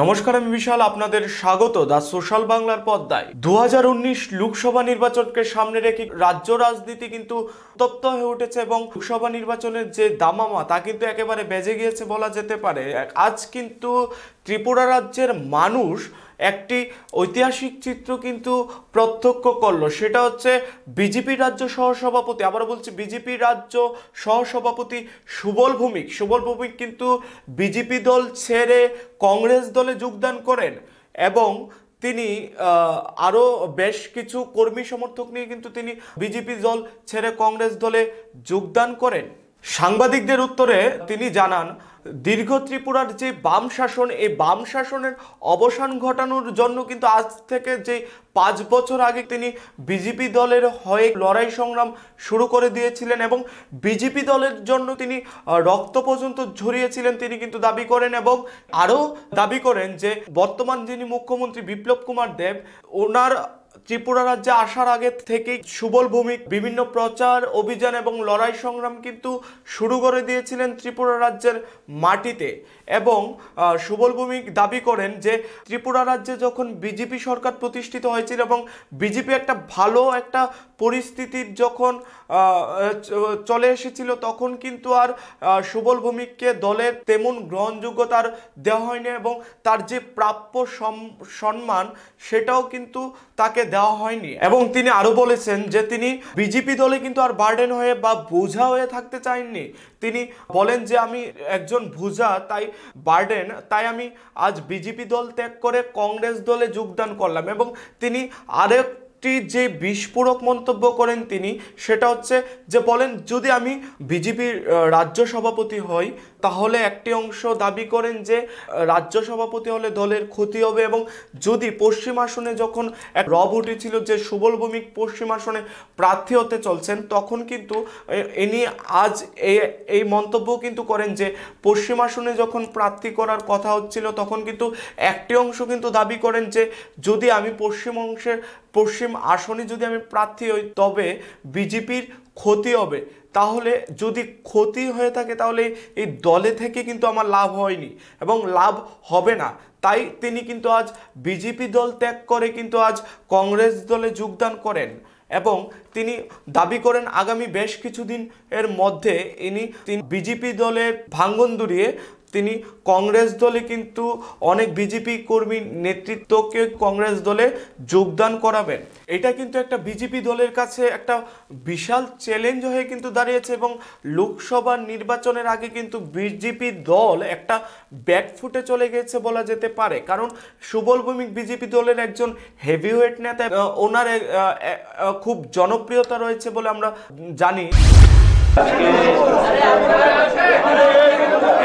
নমস্কার, আমি বিশাল আপনাদের স্বাগত দা সোশ্যাল বাংলার পর্দায়। 2019 লোকসভা নির্বাচনকে সামনে রেখে রাজ্য রাজনীতি কিন্তু উত্তপ্ত হয়ে উঠেছে এবং লোকসভা নির্বাচনের যে দামামা তা কিন্তু একেবারে বেজে গিয়েছে বলা যেতে পারে। আজ কিন্তু ত্রিপুরা রাজ্যের মানুষ একটি ঐতিহাসিক চিত্র কিন্তু প্রত্যক্ষ করলো, সেটা হচ্ছে বিজেপি রাজ্য সহসভাপতি, আবার বলছি বিজেপি রাজ্য সহসভাপতি সুবল ভৌমিক কিন্তু বিজেপি দল ছেড়ে কংগ্রেস দলে যোগদান করেন এবং তিনি আরও বেশ কিছু কর্মী সমর্থক নিয়ে কিন্তু তিনি বিজেপি দল ছেড়ে কংগ্রেস দলে যোগদান করেন। সাংবাদিকদের উত্তরে তিনি জানান, দীর্ঘ ত্রিপুরার যে বাম শাসন, এই বাম শাসনের অবসান ঘটানোর জন্য কিন্তু আজ থেকে যে 5 বছর আগে তিনি বিজেপি দলের হয়ে লড়াই সংগ্রাম শুরু করে দিয়েছিলেন এবং বিজেপি দলের জন্য তিনি রক্ত পর্যন্ত ঝরিয়েছিলেন তিনি কিন্তু দাবি করেন এবং আরও দাবি করেন যে বর্তমান যিনি মুখ্যমন্ত্রী বিপ্লব কুমার দেব, ওনার ত্রিপুরা রাজ্যে আসার আগে থেকেই সুবল ভৌমিক বিভিন্ন প্রচার অভিযান এবং লড়াই সংগ্রাম কিন্তু শুরু করে দিয়েছিলেন ত্রিপুরা রাজ্যের মাটিতে। এবং সুবল ভৌমিক দাবি করেন যে ত্রিপুরা রাজ্যে যখন বিজেপি সরকার প্রতিষ্ঠিত হয়েছিল এবং বিজেপি একটা ভালো একটা পরিস্থিতির যখন চলে এসেছিল, তখন কিন্তু আর সুবল ভৌমিককে দলের তেমন গ্রহণযোগ্যতা দেওয়া হয়নি এবং তার যে প্রাপ্য সম্মান সেটাও কিন্তু তাকে দেওয়া হয়নি। এবং তিনি আরো বলেছেন যে তিনি বিজেপি দলে কিন্তু আর বার্ডেন হয়ে বা বোঝা হয়ে থাকতে চাননি। তিনি বলেন যে আমি একজন বোঝা, তাই বার্ডেন, তাই আমি আজ বিজেপি দল ত্যাগ করে কংগ্রেস দলে যোগদান করলাম। এবং তিনি আরেক যে বিস্ফোরক মন্তব্য করেন তিনি, সেটা হচ্ছে যে বলেন, যদি আমি বিজেপির রাজ্য সভাপতি হই তাহলে একটি অংশ দাবি করেন যে রাজ্য সভাপতি হলে দলের ক্ষতি হবে এবং যদি পশ্চিম আসনে যখন এক রব উঠেছিল যে সুবল ভৌমিক পশ্চিম আসনে প্রার্থী হতে চলছেন, তখন কিন্তু ইনি আজ এই মন্তব্য কিন্তু করেন যে পশ্চিম আসনে যখন প্রার্থী করার কথা হচ্ছিল তখন কিন্তু একটি অংশ কিন্তু দাবি করেন যে যদি আমি পশ্চিম আসনে যদি আমি প্রার্থী হই তবে বিজেপির ক্ষতি হবে। তাহলে যদি ক্ষতি হয়ে থাকে তাহলে এই দলে থেকে কিন্তু আমার লাভ হয়নি এবং লাভ হবে না। তাই তিনি কিন্তু আজ বিজেপি দল ত্যাগ করে কিন্তু আজ কংগ্রেস দলে যোগদান করেন এবং তিনি দাবি করেন আগামী বেশ কিছুদিন এর মধ্যে তিনি বিজেপি দলের ভাঙ্গন ধরিয়ে তিনি কংগ্রেস দলে কিন্তু অনেক বিজেপি কর্মী নেতৃত্বকে কংগ্রেস দলে যোগদান করাবেন। এটা কিন্তু একটা বিজেপি দলের কাছে একটা বিশাল চ্যালেঞ্জ হয়ে কিন্তু দাঁড়িয়েছে এবং লোকসভা নির্বাচনের আগে কিন্তু বিজেপি দল একটা ব্যাকফুটে চলে গেছে বলা যেতে পারে, কারণ সুবল ভৌমিক বিজেপি দলের একজন হেভিওয়েট নেতা, ওনার খুব জনপ্রিয়তা রয়েছে বলে আমরা জানি।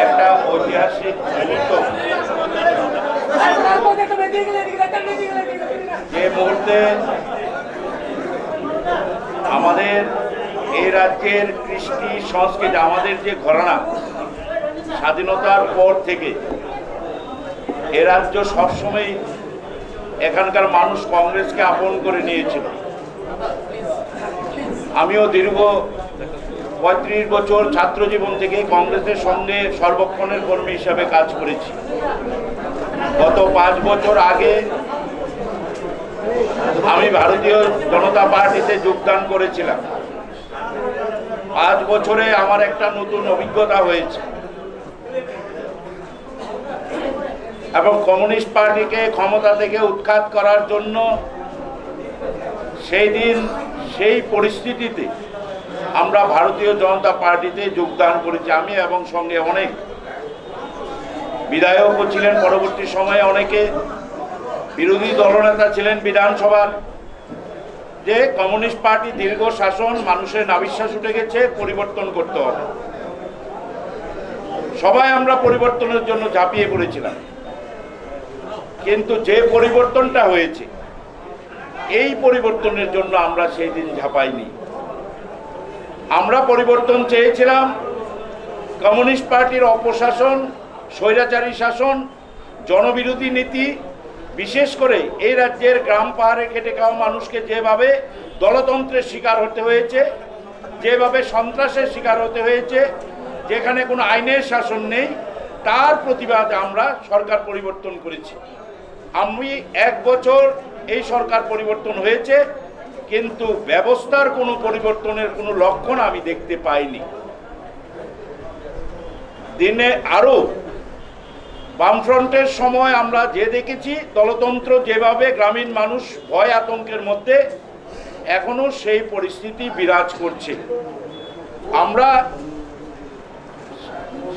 একটা ঐতিহাসিক যে মুহূর্তে আমাদের এই রাজ্যের কৃষ্টি সংস্কৃতি, আমাদের যে ঘরানা স্বাধীনতার পর থেকে এ রাজ্য সবসময় এখানকার মানুষ কংগ্রেসকে আপন করে নিয়েছিল। আমিও দীর্ঘ 35 বছর ছাত্র জীবন থেকে কংগ্রেসের সঙ্গে সর্বক্ষণের কর্মী হিসাবে কাজ করেছি। গত 5 বছর আগে আমি ভারতীয় জনতা পার্টিতে যোগদান করেছিলাম। 5 বছরে আমার একটা নতুন অভিজ্ঞতা হয়েছে এবং কমিউনিস্ট পার্টিকে ক্ষমতা থেকে উৎখাত করার জন্য সেই দিন সেই পরিস্থিতিতে আমরা ভারতীয় জনতা পার্টিতে যোগদান করেছি। আমি এবং সঙ্গে অনেক বিধায়কও ছিলেন, পরবর্তী সময়ে অনেকে বিরোধী দলনেতা ছিলেন বিধানসভার, যে কমিউনিস্ট পার্টি দীর্ঘ শাসন, মানুষের নাবিশ্বাস উঠে গেছে, পরিবর্তন করতে হবে। সবাই আমরা পরিবর্তনের জন্য ঝাঁপিয়ে পড়েছিলাম, কিন্তু যে পরিবর্তনটা হয়েছে এই পরিবর্তনের জন্য আমরা সেই দিন ঝাঁপাইনি। আমরা পরিবর্তন চেয়েছিলাম। কমিউনিস্ট পার্টির অপশাসন, স্বৈরাচারী শাসন, জনবিরোধী নীতি, বিশেষ করে এই রাজ্যের গ্রাম পাহাড়ে খেটে খাওয়া মানুষকে যেভাবে দলতন্ত্রের শিকার হতে হয়েছে, যেভাবে সন্ত্রাসের শিকার হতে হয়েছে, যেখানে কোনো আইনের শাসন নেই, তার প্রতিবাদে আমরা সরকার পরিবর্তন করেছি। আমি 1 বছর এই সরকার পরিবর্তন হয়েছে, কিন্তু ব্যবস্থার কোনো পরিবর্তনের কোনো লক্ষণ আমি দেখতে পাইনি। দিনে আরও বামফ্রন্টের সময় আমরা যে দেখেছি দলতন্ত্র যেভাবে গ্রামীণ মানুষ ভয় আতঙ্কের মধ্যে, এখনো সেই পরিস্থিতি বিরাজ করছে। আমরা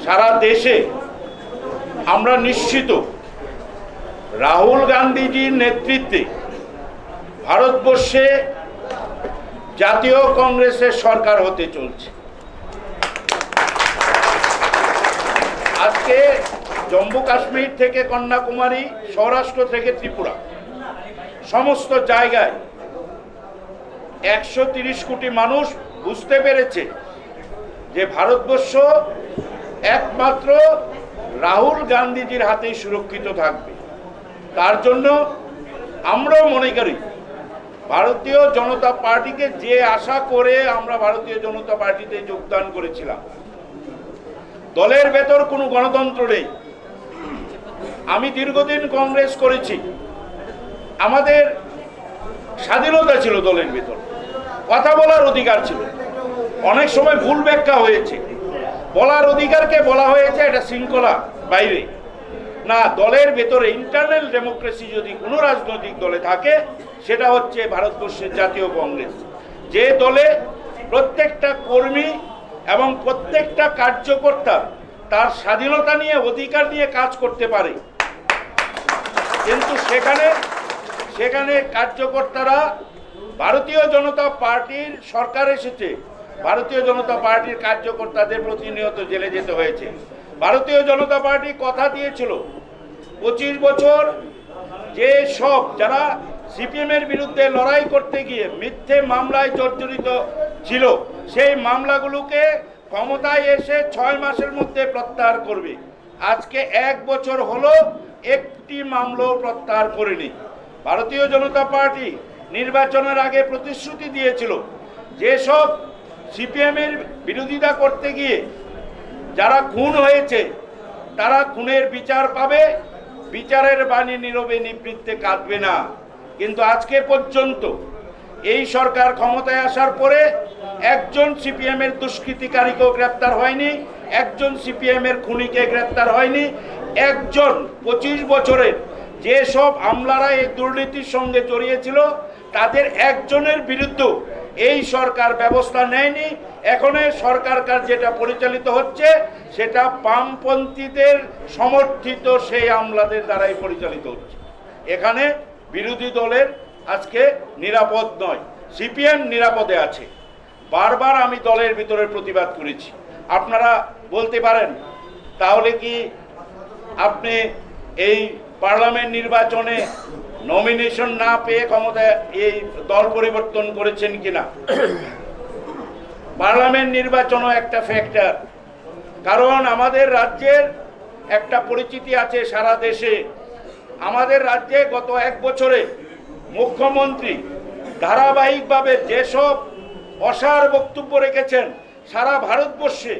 সারা দেশে আমরা নিশ্চিত রাহুল গান্ধীজির নেতৃত্বে ভারতবর্ষে জাতীয় কংগ্রেসের সরকার হতে চলছে। আজকে জম্মু কাশ্মীর থেকে কন্যাকুমারী, সৌরাষ্ট্র থেকে ত্রিপুরা, সমস্ত জায়গায় 130 কোটি মানুষ বুঝতে পেরেছে যে ভারতবর্ষ একমাত্র রাহুল গান্ধীজির হাতেই সুরক্ষিত থাকবে। তার জন্য আমরাও মনে করি ভারতীয় জনতা পার্টিকে যে আশা করে আমরা ভারতীয় জনতা পার্টিতে যোগদান করেছিলাম, দলের ভেতর কোনো গণতন্ত্র নেই। আমি দীর্ঘদিন কংগ্রেস করেছি, আমাদের স্বাধীনতা ছিল, দলের ভেতর কথা বলার অধিকার ছিল। অনেক সময় ভুল ব্যাখ্যা হয়েছে, বলার অধিকারকে বলা হয়েছে এটা শৃঙ্খলা বাইরে। না, দলের ভেতরে ইন্টারনাল ডেমোক্রেসি যদি কোনো রাজনৈতিক দলে থাকে সেটা হচ্ছে ভারতবর্ষের জাতীয় কংগ্রেস, যে দলে প্রত্যেকটা কর্মী এবং প্রত্যেকটা কার্যকর্তা তার স্বাধীনতা নিয়ে, অধিকার নিয়ে কাজ করতে পারে। কিন্তু সেখানে কার্যকর্তারা, ভারতীয় জনতা পার্টির সরকার এসেছে, ভারতীয় জনতা পার্টির কার্যকর্তাদের প্রতিনিয়ত জেলে যেতে হয়েছে। ভারতীয় জনতা পার্টি কথা দিয়েছিল 25 বছর যে সব যারা সিপিএমের বিরুদ্ধে লড়াই করতে গিয়ে মিথ্যে মামলায় জর্জরিত ছিল, সেই মামলাগুলোকে ক্ষমতায় এসে 6 মাসের মধ্যে প্রত্যাহার করবে। আজকে 1 বছর হলো, একটি মামলাও প্রত্যাহার করেনি। ভারতীয় জনতা পার্টি নির্বাচনের আগে প্রতিশ্রুতি দিয়েছিল যেসব সিপিএমের বিরোধিতা করতে গিয়ে যারা খুন হয়েছে তারা খুনের বিচার পাবে, বিচারের বাণী নীরবে নিবৃত্তে কাঁদবে না। কিন্তু আজকে পর্যন্ত এই সরকার ক্ষমতায় আসার পরে একজন সিপিএমের দুষ্কৃতিকারীকেও গ্রেপ্তার হয়নি, একজন সিপিএমের খুনিকে গ্রেপ্তার হয়নি। একজন 25 বছরের যেসব আমলারা এই দুর্নীতির সঙ্গে জড়িয়েছিল তাদের একজনের বিরুদ্ধে এই সরকার ব্যবস্থা নেয়নি। এখন সরকার যেটা পরিচালিত হচ্ছে সেটা বামপন্থীদের সমর্থিত সেই আমলাদের দ্বারাই পরিচালিত হচ্ছে। এখানে বিরোধী দলের আজকে নিরাপদ নয়, সিপিএম নিরাপদে আছে। বারবার আমি দলের ভিতরে প্রতিবাদ করেছি। আপনারা বলতে পারেন তাহলে কি আপনি এই পার্লামেন্ট নির্বাচনে নমিনেশন না পেয়ে ক্ষমতায় এই দল পরিবর্তন করেছেন কিনা? পার্লামেন্ট নির্বাচনও একটা ফ্যাক্টর, কারণ আমাদের রাজ্যের একটা পরিচিতি আছে সারা দেশে। আমাদের রাজ্যে গত 1 বছরে মুখ্যমন্ত্রী ধারাবাহিকভাবে যেসব অসার বক্তব্য রেখেছেন সারা ভারতবর্ষে,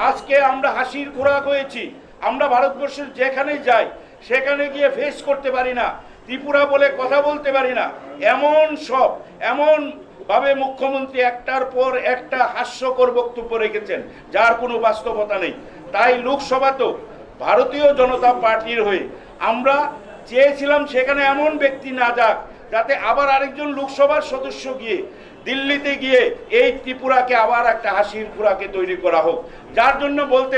আজকে আমরা হাসির খোরাক হয়েছি। আমরা ভারতবর্ষের যেখানে যাই সেখানে গিয়ে ফেস করতে পারি না, ত্রিপুরা বলে কথা বলতে পারি না। এমনভাবে মুখ্যমন্ত্রী একটার পর একটা হাস্যকর বক্তব্য রেখেছেন যার কোনো বাস্তবতা নেই। তাই লোকসভাতেও ভারতীয় জনতা পার্টির হয়ে আমরা চেয়েছিলাম সেখানে এমন ব্যক্তি না যাক যাতে আবার আরেকজন লোকসভার সদস্য গিয়ে দিল্লিতে গিয়ে এই ত্রিপুরাকে আবার একটা হাসির খোরাকে তৈরি করা হোক। যার জন্য বলতে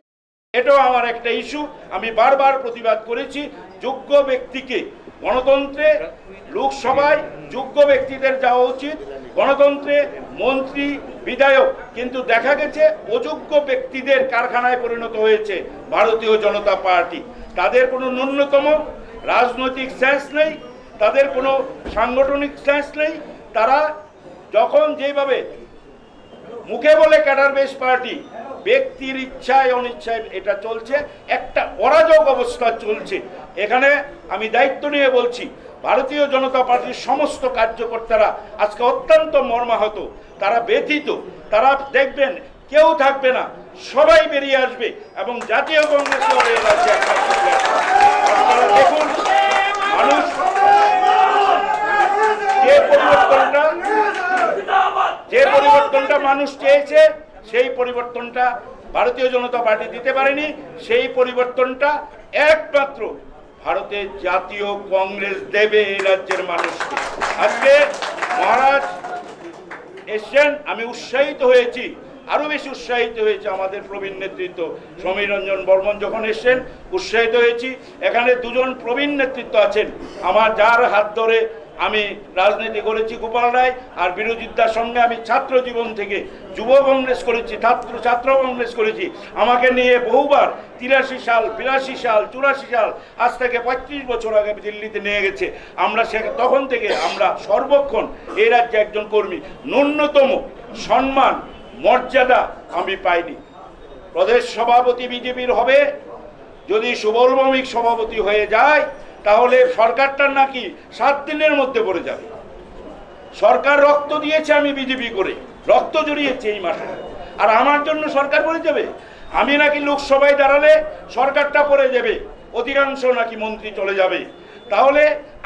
এটাও আমার একটা ইস্যু, আমি বারবার প্রতিবাদ করেছি। যোগ্য ব্যক্তিকে গণতন্ত্রে, লোকসভায় যোগ্য ব্যক্তিদের যাওয়া উচিত, গণতন্ত্রে মন্ত্রী, বিধায়ক। কিন্তু দেখা গেছে অযোগ্য ব্যক্তিদের কারখানায় পরিণত হয়েছে ভারতীয় জনতা পার্টি। তাদের কোনো ন্যূনতম রাজনৈতিক সেন্স নেই, তাদের কোনো সাংগঠনিক সেন্স নেই। তারা যখন যেভাবে মুখে বলে ক্যাডার বেস পার্টি, ব্যক্তির ইচ্ছায় অনিচ্ছায় এটা চলছে, একটা অরাজক অবস্থা চলছে। এখানে আমি দায়িত্ব নিয়ে বলছি, ভারতীয় জনতা পার্টির সমস্ত কার্যকর্তারা আজকে অত্যন্ত মর্মাহত, তারা ব্যথিত। তারা দেখবেন কেউ থাকবে না, সবাই বেরিয়ে আসবে এবং জাতীয় কংগ্রেস দল এই রাজ্যে একমাত্র প্ল্যাটফর্ম। আপনারা দেখুন, মানুষ যে পরিবর্তনটা মানুষ চেয়েছে, সেই পরিবর্তনটা ভারতীয় জনতা পার্টি দিতে পারেনি। সেই পরিবর্তনটা একমাত্র ভারতের জাতীয় কংগ্রেস দেবে এই রাজ্যের মানুষকে। আজকে মহারাজ এসছেন, আমি উৎসাহিত হয়েছি, আরো বেশি উৎসাহিত হয়েছে। আমাদের প্রবীণ নেতৃত্ব সমীর রঞ্জন বর্মন যখন এসছেন, উৎসাহিত হয়েছি। এখানে দুজন প্রবীণ নেতৃত্ব আছেন আমার, যার হাত ধরে আমি রাজনীতি করেছি, গোপাল রায় আর বিরোধিতার সঙ্গে আমি ছাত্র জীবন থেকে যুব কংগ্রেস করেছি, ছাত্র কংগ্রেস করেছি। আমাকে নিয়ে বহুবার 83 সাল, 82 সাল, 84 সাল, আজ থেকে 35 বছর আগে দিল্লিতে নিয়ে গেছে। আমরা তখন থেকে আমরা সর্বক্ষণ এই রাজ্যে একজন কর্মী, ন্যূনতম সম্মান মর্যাদা আমি পাইনি। প্রদেশ সভাপতি বিজেপির হবে, যদি সুবল ভৌমিক সভাপতি হয়ে যায় তাহলে সরকারটা নাকি 7 দিনের মধ্যে পড়ে যাবে। সরকার রক্ত দিয়েছে, আমি বিজেপি করে রক্ত জড়িয়েছে এই মাসে, আর আমার জন্য সরকার পড়ে যাবে? আমি নাকি লোকসভায় দাঁড়ালে সরকারটা পড়ে যাবে, অধিকাংশ নাকি মন্ত্রী চলে যাবে। তাহলে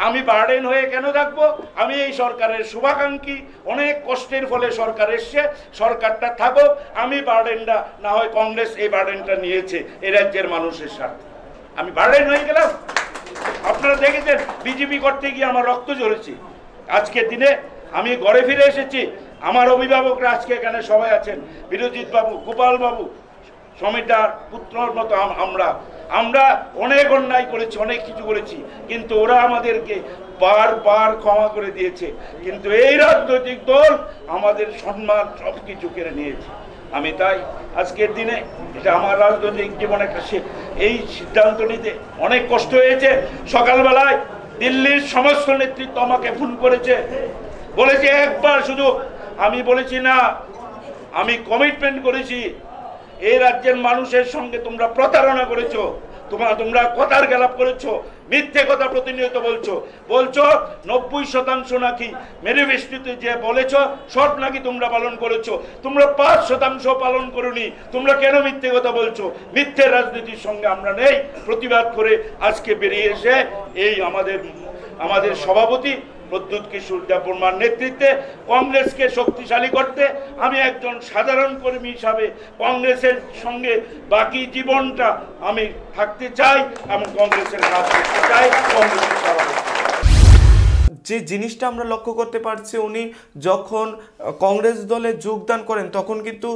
আমি বার্ডেন হয়ে কেন থাকবো? আমি এই সরকারের শুভাকাঙ্ক্ষী, অনেক কষ্টের ফলে সরকার এসছে, সরকারটা থাকুক, আমি বার্ডেনটা না হয় কংগ্রেস এই বার্ডেনটা নিয়েছে এই রাজ্যের মানুষের স্বার্থে, আমি বার্ডেন হয়ে গেলাম। আপনারা দেখেছেন বিজেপি করতে গিয়ে আমার রক্ত ঝরেছে। আজকের দিনে আমি ঘরে ফিরে এসেছি, আমার অভিভাবকরা আজকে এখানে সবাই আছেন, বিরোজিৎ বাবু, গোপাল বাবু, সমীরদার পুত্রর মতো আমরা অনেক অন্যায় করেছি, অনেক কিছু করেছি, কিন্তু ওরা আমাদেরকে বারবার ক্ষমা করে দিয়েছে। কিন্তু এই রাজনৈতিক দল আমাদের সম্মান সব কিছু কেড়ে নিয়েছে। আমি তাই আজকের দিনে, এটা আমার রাজনৈতিক জীবনে একটা এই সিদ্ধান্ত নিতে অনেক কষ্ট হয়েছে। সকালবেলায় দিল্লির সমস্ত নেতৃত্ব আমাকে ফোন করেছে, বলেছে একবার শুধু, আমি বলেছি না, আমি কমিটমেন্ট করেছি এই রাজ্যের মানুষের সঙ্গে তোমরা প্রতারণা করেছো, তোমরা কথার খেলাপ করেছো, মিথ্যে কথা প্রতিনিয়ত বলছো 90% নাকি ম্যানিফেস্টোতে যে বলেছো সব নাকি তোমরা পালন করেছো, তোমরা 5% পালন করোনি। তোমরা কেন মিথ্যে কথা বলছো? মিথ্যে রাজনীতির সঙ্গে আমরা নেই। প্রতিবাদ করে আজকে বেরিয়ে এসে এই আমাদের সভাপতি প্রদ্যুৎ কিশোর দেববর্মার নেতৃত্বে কংগ্রেসকে শক্তিশালী করতে, আমি একজন সাধারণ কর্মী হিসাবে কংগ্রেসের সঙ্গে বাকি জীবনটা আমি থাকতে চাই এবং কংগ্রেসের কাজ করতে চাই, কংগ্রেসের সভাপতি। যে জিনিসটা আমরা লক্ষ্য করতে পারছি, উনি যখন কংগ্রেস দলে যোগদান করেন তখন কিন্তু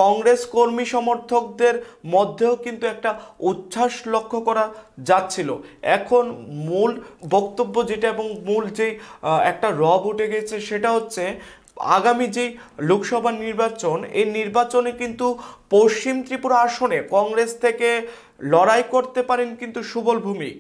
কংগ্রেস কর্মী সমর্থকদের মধ্যেও কিন্তু একটা উচ্ছ্বাস লক্ষ্য করা যাচ্ছিল। এখন মূল বক্তব্য যেটা এবং মূল যেই একটা রব উঠে গেছে সেটা হচ্ছে আগামী যেই লোকসভা নির্বাচন, এই নির্বাচনে কিন্তু পশ্চিম ত্রিপুরা আসনে কংগ্রেস থেকে লড়াই করতে পারেন কিন্তু সুবল ভৌমিক।